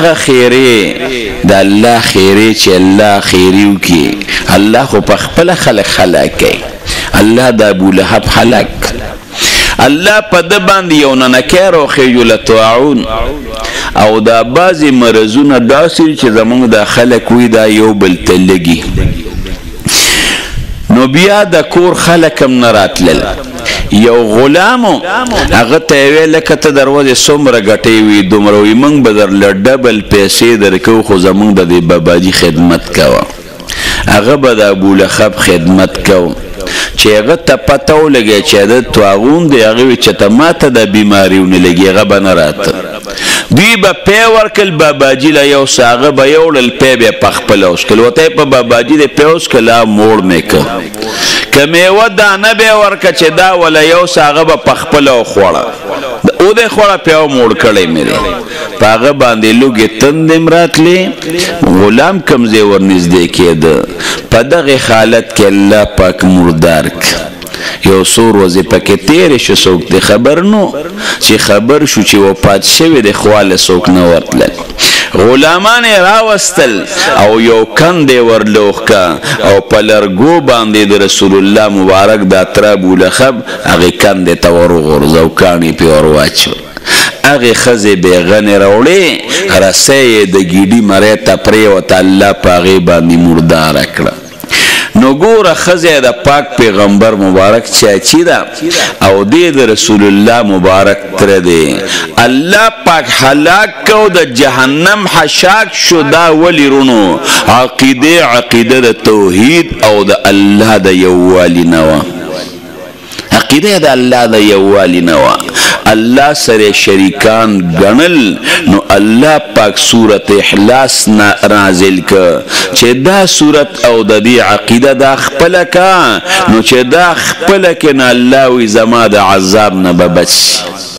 هغه خیره د الله خیره چې الله خیریو کې الله خو په خپل خلق کوي الله د ابو لهب خلق الله په د باندې یو ننکر او خجل طاعون او دا بعضی مرزونه داسې چې زمونږ د خلق وي دا یو بل تلګي نو بیا د کور خلقم نراتلل یو غلامو هغه ته ویل لکه ته دروازه څومره ګټې وي دومره وي موږ به درله ډبل پیسې درکو خو زمونږ د دې باباجي خدمت کوه هغه به د ابو لهب خدمت کوه چې هغه ته پته ولګي چې د طاعون دی هغه چې ته ماته د بیماریونه لګي هغه به نه راته دوی به پی ورکل باباجي له یو ساغه به یوړل پی به پخپل اوسکل وته په باباجي د پیوس کلا موړ میکه کمیوه دانه به ورکه چې دا ولا یو ساغه به پخپل او خوړه او د خوړه پیو موړ کړي مې پاغه باندې لوګي تند امراتلی غلام کمزې ورنږدې کېده په دغه حالت کې الله پاک مردار یو سور وزي پکې تیر شو څوک د خبر نو چې خبر شو چې وفات شوی د خواله څوک نه ورتل غلامان راوستل او یو کندې ورلوخکا او په لرګو باندې د رسول الله مبارک د اترا ابو لهب هغه کندې ته ورغورځو کانی په ور واچو هغه خزه بیغن راوړې رسې د ګیډي مړې ته پرې وته الله پاغه باندې مردار کړ نو ګوره خزه د پاک پیغمبر مبارک چاچی دا او د رسول الله مبارک تر دی الله پاک هلاک کو د جهنم حشاک شدا ولرونو عقیده د توحید او د الله د یووالی نوا عقیده د الله د یووالی نوا الله سره شریکان غنل نو الله پاک سورت اخلاص نازل ک چې دا سورت او د دې عقیده د خپل کا نو چې دا خپل ک نه الله وي زما د عذاب نه بچ